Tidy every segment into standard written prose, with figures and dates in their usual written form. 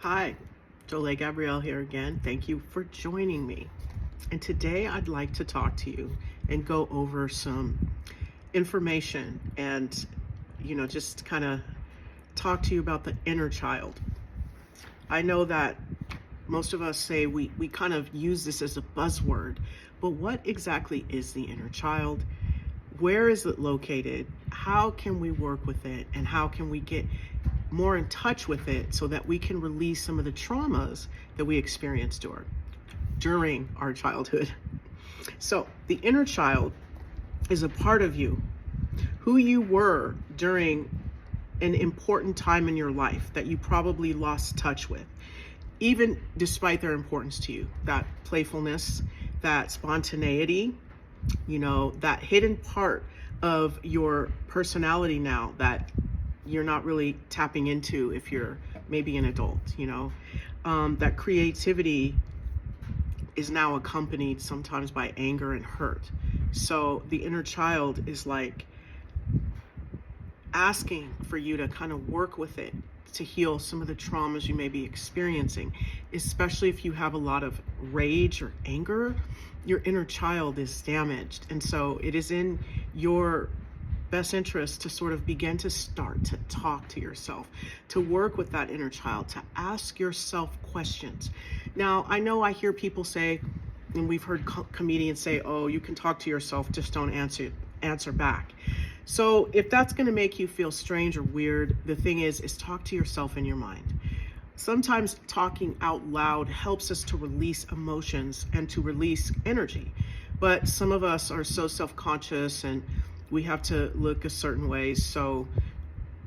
Hi, Jolie Gabrielle here again. Thank you for joining me. And today I'd like to talk to you and go over some information and, just kind of talk to you about the inner child. I know that most of us say we kind of use this as a buzzword, but what exactly is the inner child? Where is it located? How can we work with it? And how can we get more in touch with it so that we can release some of the traumas that we experienced during our childhood? So the inner child is a part of you, who you were during an important time in your life that you probably lost touch with, even despite their importance to you. That playfulness, that spontaneity, that hidden part of your personality now that you're not really tapping into if you're maybe an adult, that creativity is now accompanied sometimes by anger and hurt. So the inner child is like asking for you to kind of work with it to heal some of the traumas you may be experiencing, especially if you have a lot of rage or anger. Your inner child is damaged, and so it is in your best interest to sort of begin to start to talk to yourself, to work with that inner child, to ask yourself questions. Now, I know I hear people say, and we've heard comedians say, oh, you can talk to yourself, just don't answer back. So if that's going to make you feel strange or weird, the thing is talk to yourself in your mind. Sometimes talking out loud helps us to release emotions and to release energy. But some of us are so self-conscious and we have to look a certain way. So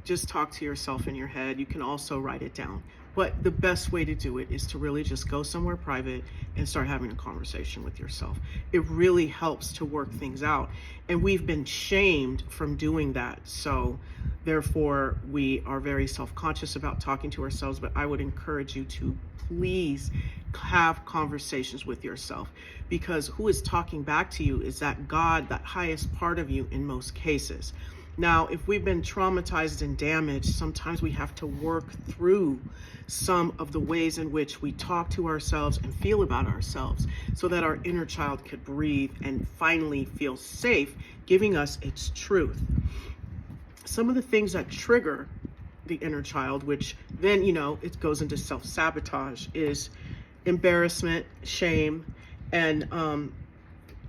just talk to yourself in your head. You can also write it down. But the best way to do it is to really just go somewhere private and start having a conversation with yourself. It really helps to work things out. And we've been shamed from doing that. So therefore, we are very self-conscious about talking to ourselves. But I would encourage you to please have conversations with yourself, because who is talking back to you is that God, that highest part of you in most cases. Now, if we've been traumatized and damaged, sometimes we have to work through some of the ways in which we talk to ourselves and feel about ourselves so that our inner child could breathe and finally feel safe, giving us its truth. Some of the things that trigger the inner child, which then, it goes into self-sabotage, is embarrassment, shame, and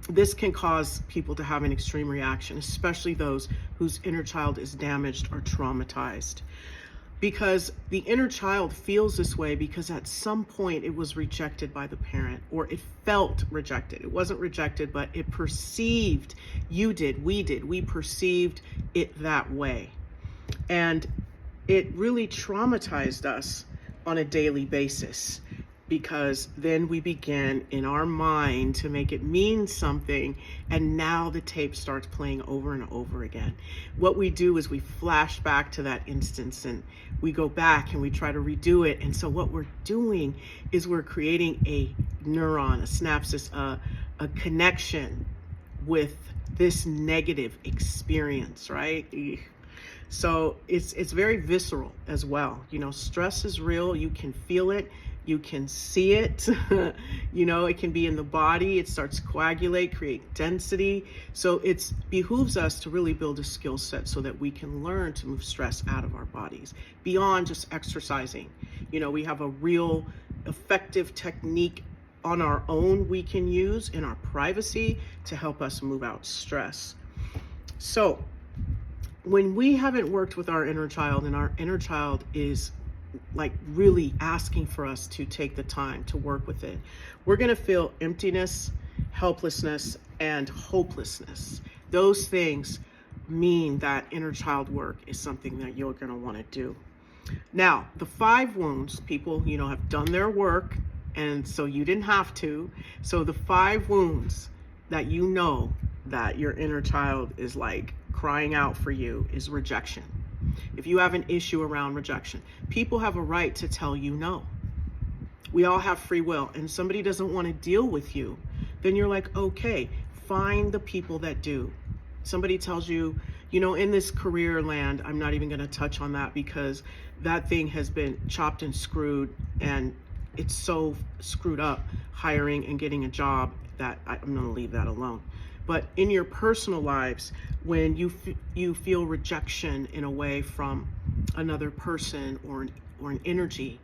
this can cause people to have an extreme reaction, especially those whose inner child is damaged or traumatized. Because the inner child feels this way because at some point it was rejected by the parent, or it felt rejected. It wasn't rejected, but it perceived, we perceived it that way. And it really traumatized us on a daily basis, because then we begin in our mind to make it mean something, and now the tape starts playing over and over again. What we do is we flash back to that instance and we go back and we try to redo it. And so what we're doing is we're creating a neuron, a synapse, a connection with this negative experience, right? So it's very visceral as well. Stress is real. You can feel it. You can see it. It can be in the body. It starts to coagulate, create density. So it behooves us to really build a skill set so that we can learn to move stress out of our bodies beyond just exercising. We have a real effective technique on our own we can use in our privacy to help us move out stress. So when we haven't worked with our inner child, and our inner child is like really asking for us to take the time to work with it, we're going to feel emptiness, helplessness, and hopelessness. Those things mean that inner child work is something that you're going to want to do. Now, the 5 wounds, people, have done their work, and so you didn't have to. So the 5 wounds that that your inner child is like crying out for you is rejection. If you have an issue around rejection, people have a right to tell you no. We all have free will, and somebody doesn't want to deal with you, then you're like, okay, find the people that do. Somebody tells you, In this career land, I'm not even going to touch on that because that thing has been chopped and screwed, and it's so screwed up hiring and getting a job that I'm going to leave that alone. But in your personal lives, when you feel rejection in a way from another person or an energy,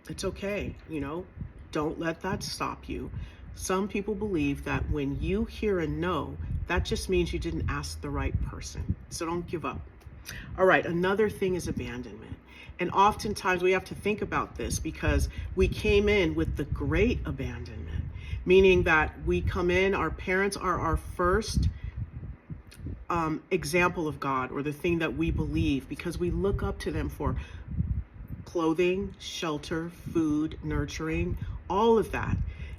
it's okay. Don't let that stop you. Some people believe that when you hear a no, that just means you didn't ask the right person. So don't give up. All right, another thing is abandonment. And oftentimes we have to think about this because we came in with the great abandonment, meaning that we come in, our parents are our first example of God, or the thing that we believe, because we look up to them for clothing, shelter, food, nurturing, all of that.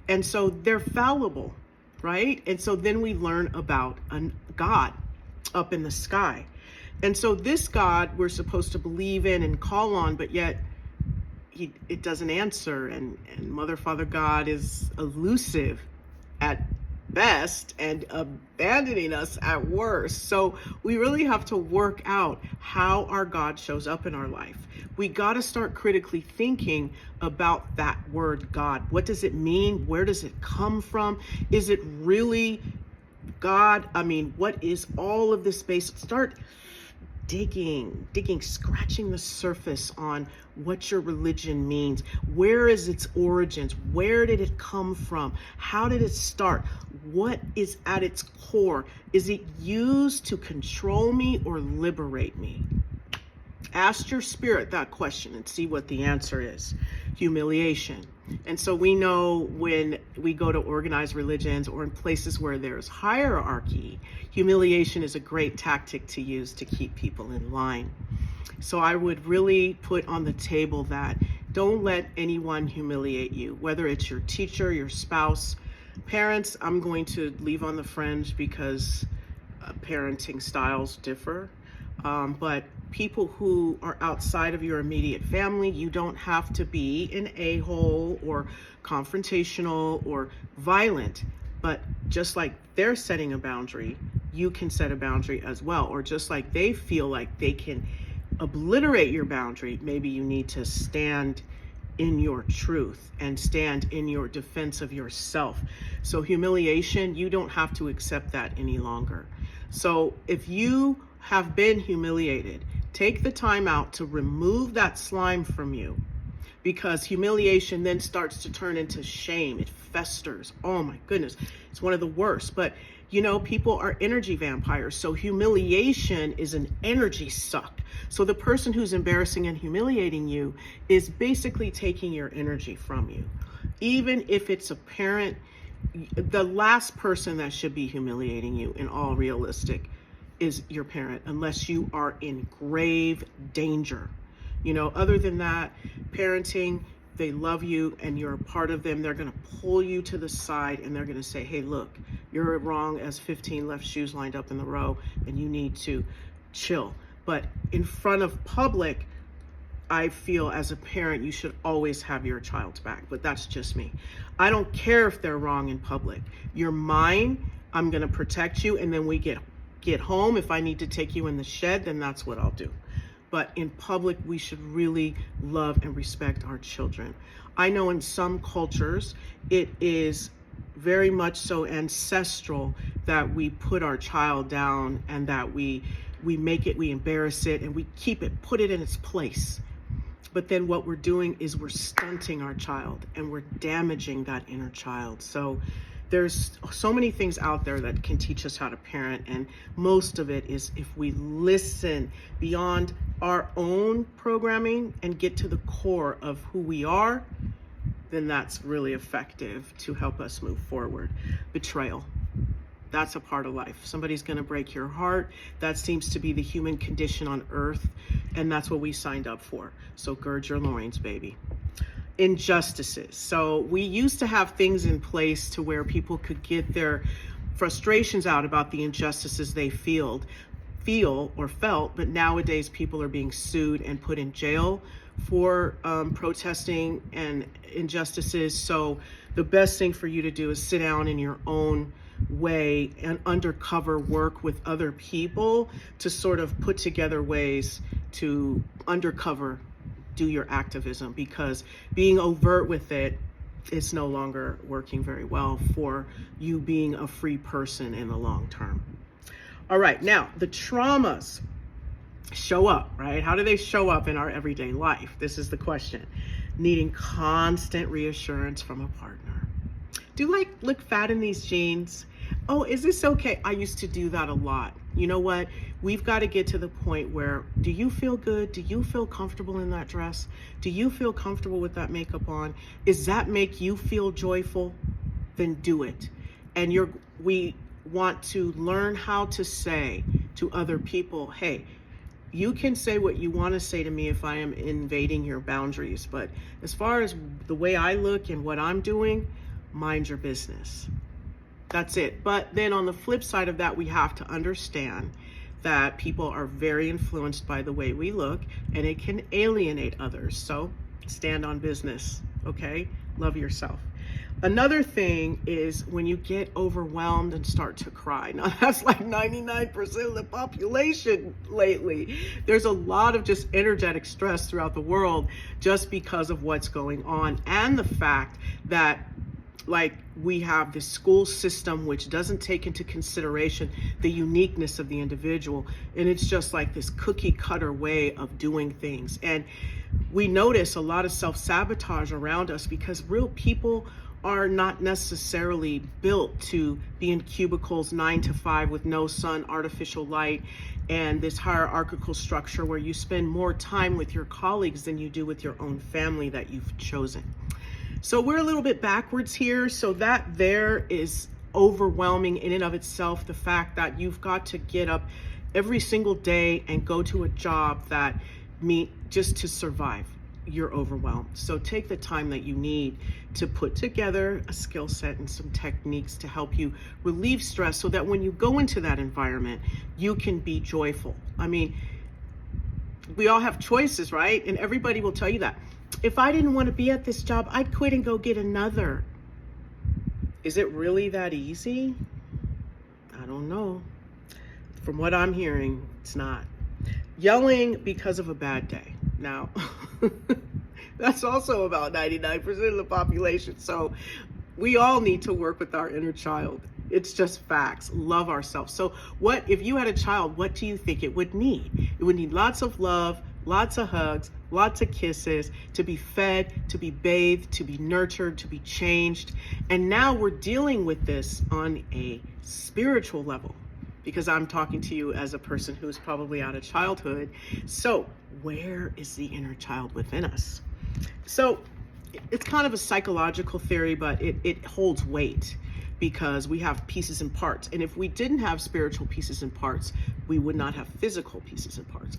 And so they're fallible, right? And so then we learn about a God up in the sky. And so this God we're supposed to believe in and call on, but yet it doesn't answer. And Mother, Father, God is elusive at best and abandoning us at worst. So we really have to work out how our God shows up in our life. We got to start critically thinking about that word God. What does it mean? Where does it come from? Is it really God? I mean, what is all of this space? Start digging, scratching the surface on what your religion means. Where is its origins? Where did it come from? How did it start? What is at its core? Is it used to control me or liberate me? Ask your spirit that question and see what the answer is. Humiliation. And so we know when we go to organized religions or in places where there's hierarchy, humiliation is a great tactic to use to keep people in line. So I would really put on the table that don't let anyone humiliate you, whether it's your teacher, your spouse, parents. I'm going to leave on the fringe because parenting styles differ. But people who are outside of your immediate family, you don't have to be an a-hole or confrontational or violent. But just like they're setting a boundary, you can set a boundary as well. Or just like they feel like they can obliterate your boundary, maybe you need to stand in your truth and stand in your defense of yourself. So humiliation, you don't have to accept that any longer. So if you have been humiliated, take the time out to remove that slime from you, because humiliation then starts to turn into shame. It festers. Oh my goodness. It's one of the worst. But people are energy vampires. So humiliation is an energy suck. So the person who's embarrassing and humiliating you is basically taking your energy from you. Even if it's a parent, the last person that should be humiliating you, in all realistic, is your parent, unless you are in grave danger. Other than that, parenting, they love you and you're a part of them. They're going to pull you to the side and they're going to say, hey, look, you're wrong as 15 left shoes lined up in the row and you need to chill. But in front of public, I feel as a parent, you should always have your child's back, but that's just me. I don't care if they're wrong in public. You're mine. I'm going to protect you. And then we get home. If I need to take you in the shed, then that's what I'll do. But in public, we should really love and respect our children. I know in some cultures, it is very much so ancestral that we put our child down and that we embarrass it and we put it in its place. But then what we're doing is we're stunting our child and we're damaging that inner child. So there's so many things out there that can teach us how to parent, and most of it is if we listen beyond our own programming and get to the core of who we are, then that's really effective to help us move forward. Betrayal. That's a part of life. Somebody's going to break your heart. That seems to be the human condition on earth, and that's what we signed up for. So gird your loins, baby. Injustices. So we used to have things in place to where people could get their frustrations out about the injustices they feel or felt, but nowadays people are being sued and put in jail for protesting and injustices. So the best thing for you to do is sit down in your own way and undercover work with other people to sort of put together ways to undercover do your activism, because being overt with it is no longer working very well for you being a free person in the long term. All right, now the traumas show up, right? How do they show up in our everyday life? This is the question. Needing constant reassurance from a partner. Do you look fat in these jeans? Oh, is this okay? I used to do that a lot. You know what? We've got to get to the point where, do you feel good? Do you feel comfortable in that dress? Do you feel comfortable with that makeup on? Does that make you feel joyful? Then do it. And we want to learn how to say to other people, hey, you can say what you want to say to me if I am invading your boundaries, but as far as the way I look and what I'm doing, mind your business. That's it. But then on the flip side of that, we have to understand that people are very influenced by the way we look, and it can alienate others. So stand on business, okay? Love yourself. Another thing is when you get overwhelmed and start to cry. Now that's like 99% of the population lately. There's a lot of just energetic stress throughout the world just because of what's going on, and the fact that we have this school system which doesn't take into consideration the uniqueness of the individual, and it's just like this cookie cutter way of doing things. And we notice a lot of self-sabotage around us because real people are not necessarily built to be in cubicles 9 to 5 with no sun, artificial light, and this hierarchical structure where you spend more time with your colleagues than you do with your own family that you've chosen. So we're a little bit backwards here. So that there is overwhelming in and of itself, the fact that you've got to get up every single day and go to a job that just to survive. You're overwhelmed. So take the time that you need to put together a skill set and some techniques to help you relieve stress so that when you go into that environment, you can be joyful. I mean, we all have choices, right? And everybody will tell you that. If I didn't want to be at this job, I'd quit and go get another. Is it really that easy? I don't know. From what I'm hearing, it's not. Yelling because of a bad day. Now, that's also about 99% of the population. So we all need to work with our inner child. It's just facts. Love ourselves. So if you had a child, what do you think it would need? It would need lots of love, lots of hugs, lots of kisses, to be fed, to be bathed, to be nurtured, to be changed. And now we're dealing with this on a spiritual level, because I'm talking to you as a person who's probably out of childhood. So where is the inner child within us? So it's kind of a psychological theory, but it holds weight because we have pieces and parts. And if we didn't have spiritual pieces and parts, we would not have physical pieces and parts.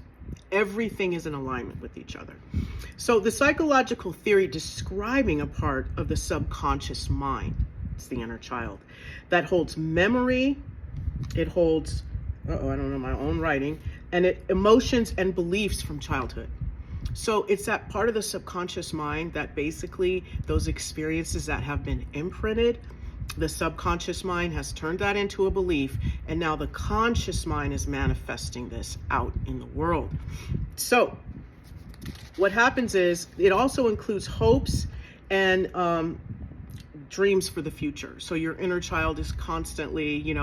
Everything is in alignment with each other. So the psychological theory describing a part of the subconscious mind, it's the inner child, that holds memory, it holds, I don't know my own writing, and emotions and beliefs from childhood. So it's that part of the subconscious mind that basically those experiences that have been imprinted, the subconscious mind has turned that into a belief, and now the conscious mind is manifesting this out in the world. So what happens is it also includes hopes and dreams for the future. So your inner child is constantly,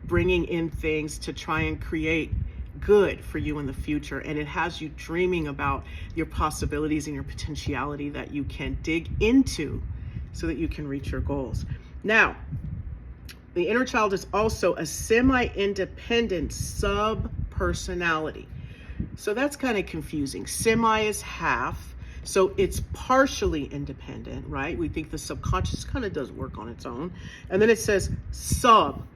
bringing in things to try and create good for you in the future, and it has you dreaming about your possibilities and your potentiality that you can dig into so that you can reach your goals. Now, the inner child is also a semi-independent sub-personality. So that's kind of confusing. Semi is half, so it's partially independent, right? We think the subconscious kind of does work on its own. And then it says sub,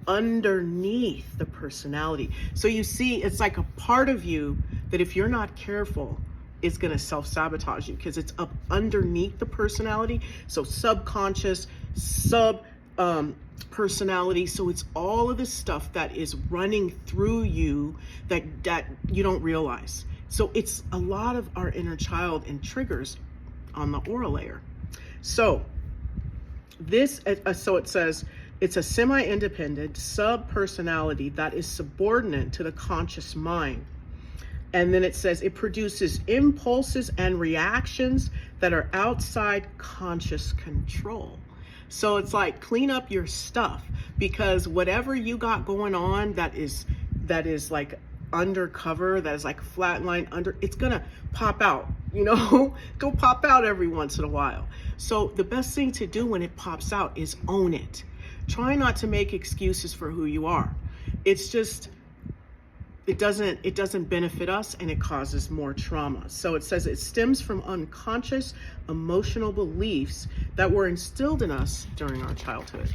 underneath the personality. So you see, it's like a part of you that if you're not careful, is going to self-sabotage you because it's up underneath the personality. So subconscious, personality. So it's all of this stuff that is running through you that you don't realize. So it's a lot of our inner child and triggers on the aura layer. So it says It's a semi-independent sub-personality that is subordinate to the conscious mind. And then it says it produces impulses and reactions that are outside conscious control. So it's like, clean up your stuff, because whatever you got going on that is like undercover, that is like flatline under, it's gonna pop out, go pop out every once in a while. So the best thing to do when it pops out is own it. Try not to make excuses for who you are. It's just, it doesn't benefit us, and it causes more trauma. So it says it stems from unconscious emotional beliefs that were instilled in us during our childhood.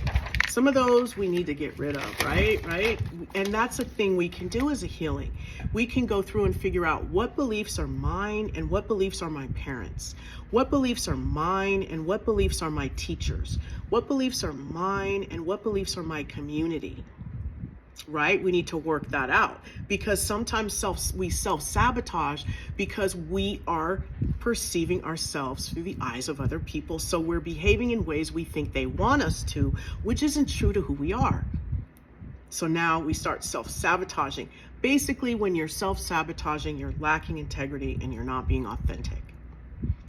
Some of those we need to get rid of, right? And that's a thing we can do as a healing. We can go through and figure out what beliefs are mine and what beliefs are my parents. What beliefs are mine and what beliefs are my teachers. What beliefs are mine and what beliefs are my community. Right? We need to work that out, because sometimes we self-sabotage because we are perceiving ourselves through the eyes of other people. So we're behaving in ways we think they want us to, which isn't true to who we are. So now we start self-sabotaging. Basically, when you're self-sabotaging, you're lacking integrity and you're not being authentic.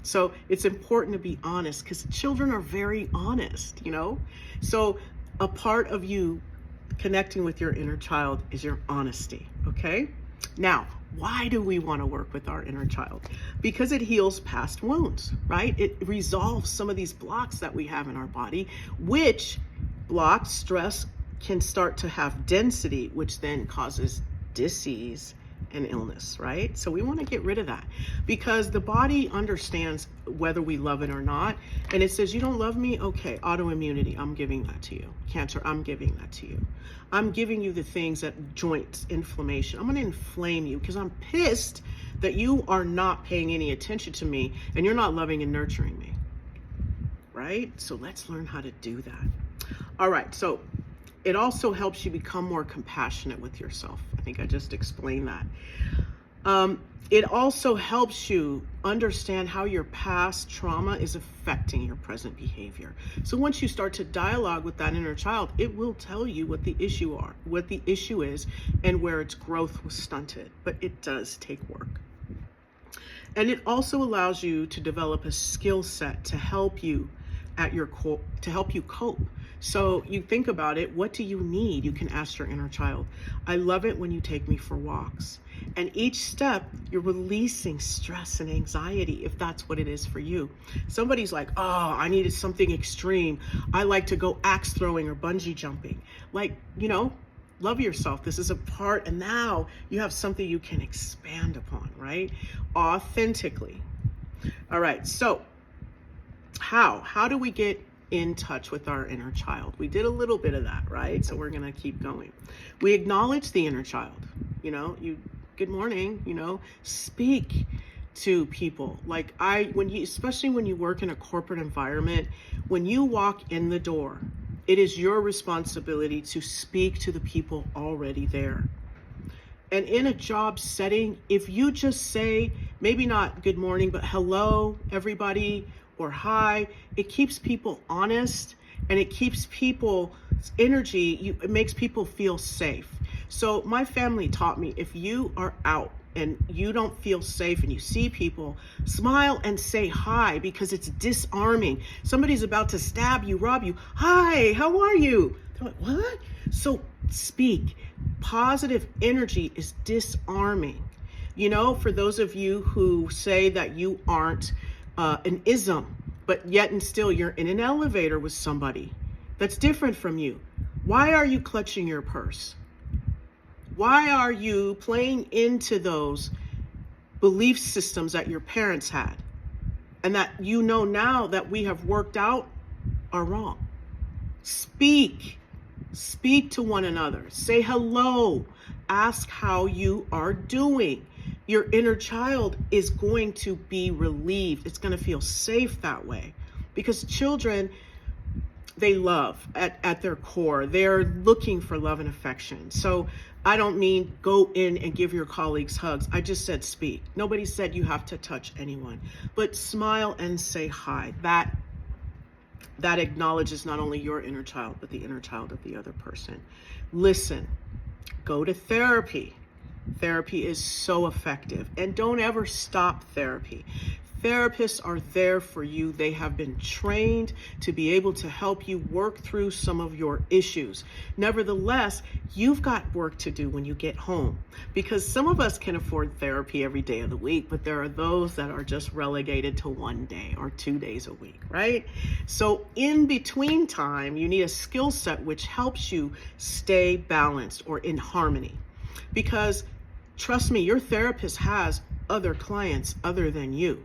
So it's important to be honest, because children are very honest, So a part of you connecting with your inner child is your honesty, okay? Now, why do we want to work with our inner child? Because it heals past wounds, right? It resolves some of these blocks that we have in our body, which blocks stress can start to have density, which then causes disease and illness, right? So we want to get rid of that, because the body understands whether we love it or not. And it says, you don't love me? Okay, autoimmunity, I'm giving that to you. Cancer, I'm giving that to you. I'm giving you the things that joints, inflammation. I'm going to inflame you because I'm pissed that you are not paying any attention to me and you're not loving and nurturing me, right? So let's learn how to do that. All right, so it also helps you become more compassionate with yourself. I think I just explained that. It also helps you understand how your past trauma is affecting your present behavior. So once you start to dialogue with that inner child, it will tell you what the issue is, and where its growth was stunted. But it does take work. And it also allows you to develop a skill set to help you cope. So you think about it, what do you need? You can ask your inner child. I love it when you take me for walks. And each step, you're releasing stress and anxiety, if that's what it is for you. Somebody's like, oh, I needed something extreme. I like to go axe throwing or bungee jumping. Like, love yourself. This is a part, and now you have something you can expand upon, right? Authentically. All right, so how do we get in touch with our inner child? We did a little bit of that, right? So we're going to keep going. We acknowledge the inner child. Good morning, speak to people. Like especially when you work in a corporate environment, when you walk in the door, it is your responsibility to speak to the people already there. And in a job setting, if you just say, maybe not good morning, but hello, everybody, or hi, it keeps people honest, and it keeps people's energy, it makes people feel safe. So my family taught me, if you are out and you don't feel safe and you see people, smile and say hi, because it's disarming. Somebody's about to stab you, rob you. Hi, how are you? They're like, what? So speak. Positive energy is disarming. For those of you who say that you aren't an ism, but yet and still you're in an elevator with somebody that's different from you. Why are you clutching your purse? Why are you playing into those belief systems that your parents had, and that now that we have worked out are wrong? Speak to one another. Say hello. Ask how you are doing. Your inner child is going to be relieved. It's going to feel safe that way, because children, they love at their core. They're looking for love and affection. So I don't mean go in and give your colleagues hugs. I just said speak. Nobody said you have to touch anyone, but smile and say hi. that acknowledges not only your inner child, but the inner child of the other person. Listen, go to therapy. Therapy is so effective, and don't ever stop therapy. Therapists are there for you. They have been trained to be able to help you work through some of your issues. Nevertheless, you've got work to do when you get home, because some of us can afford therapy every day of the week, but there are those that are just relegated to 1 day or 2 days a week, right? So in between time, you need a skill set which helps you stay balanced or in harmony. Because trust me, your therapist has other clients other than you.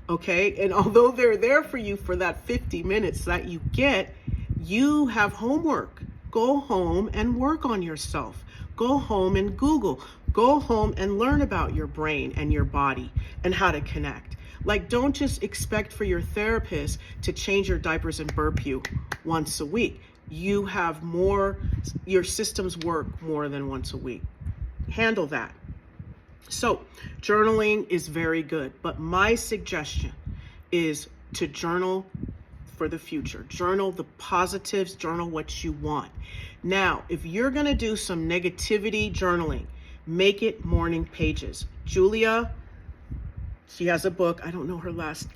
Okay, and although they're there for you for that 50 minutes that you get, you have homework. Go home and work on yourself. Go home and Google. Go home and learn about your brain and your body and how to connect. Like, don't just expect for your therapist to change your diapers and burp you once a week. You have more, your systems work more than once a week. Handle that. So journaling is very good, but my suggestion is to journal for the future. Journal the positives, journal what you want. Now, if you're going to do some negativity journaling, make it morning pages. Julia, she has a book, I don't know her last,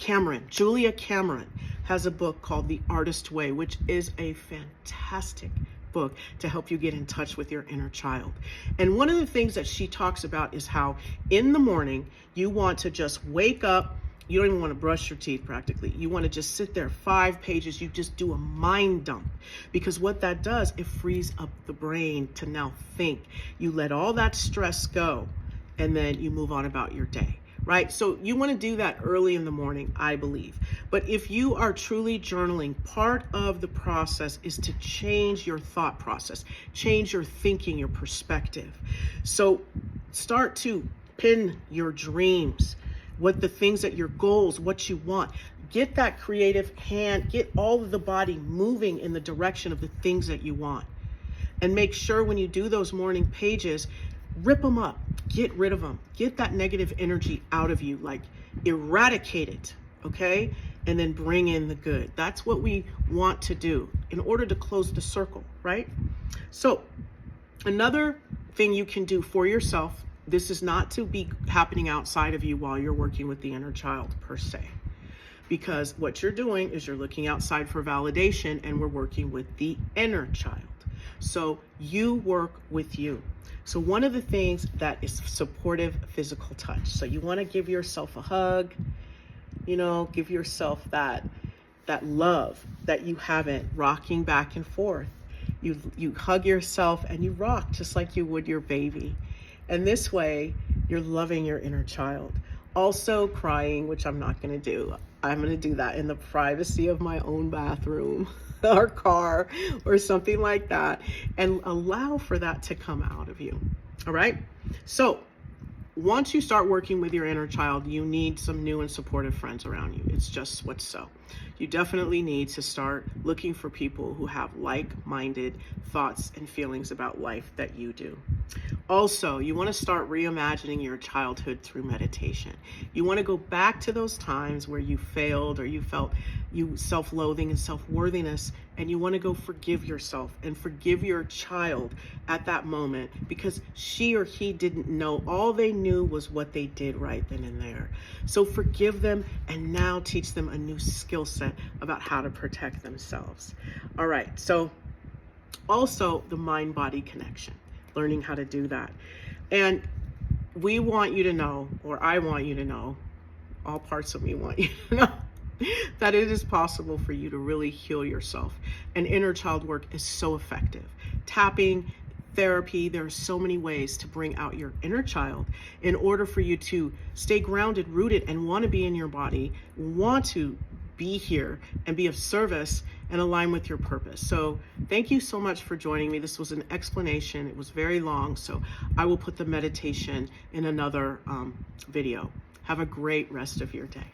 Julia Cameron has a book called The Artist Way, which is a fantastic book to help you get in touch with your inner child. And one of the things that she talks about is how in the morning you want to just wake up. You don't even want to brush your teeth practically. You want to just sit there 5 pages. You just do a mind dump, because what that does, it frees up the brain to now think. You let all that stress go, and then you move on about your day. Right? So you want to do that early in the morning, I believe. But if you are truly journaling, part of the process is to change your thought process, change your thinking, your perspective. So start to pin your dreams, what the things that your goals, what you want. Get that creative hand, get all of the body moving in the direction of the things that you want. And make sure when you do those morning pages, rip them up, get rid of them, get that negative energy out of you, like eradicate it, okay? And then bring in the good. That's what we want to do in order to close the circle, right? So another thing you can do for yourself, this is not to be happening outside of you while you're working with the inner child per se, because what you're doing is you're looking outside for validation, and we're working with the inner child. So you work with you. So one of the things that is supportive physical touch. So you want to give yourself a hug, give yourself that love that you haven't, rocking back and forth. You hug yourself and you rock just like you would your baby. And this way you're loving your inner child. Also crying, which I'm not going to do. I'm going to do that in the privacy of my own bathroom or car or something like that, and allow for that to come out of you. All right. So once you start working with your inner child, you need some new and supportive friends around you. It's just what's so. You definitely need to start looking for people who have like-minded thoughts and feelings about life that you do. Also, you want to start reimagining your childhood through meditation. You want to go back to those times where you failed or you felt self-loathing and self-worthiness, and you want to go forgive yourself and forgive your child at that moment, because she or he didn't know. All they knew was what they did right then and there. So forgive them and now teach them a new skill set about how to protect themselves. All right. So also the mind-body connection, learning how to do that. And we want you to know, or I want you to know, all parts of me want you to know, that it is possible for you to really heal yourself. And inner child work is so effective. Tapping, therapy, there are so many ways to bring out your inner child in order for you to stay grounded, rooted, and want to be in your body, want to be here and be of service and align with your purpose. So thank you so much for joining me. This was an explanation. It was very long, so I will put the meditation in another video. Have a great rest of your day.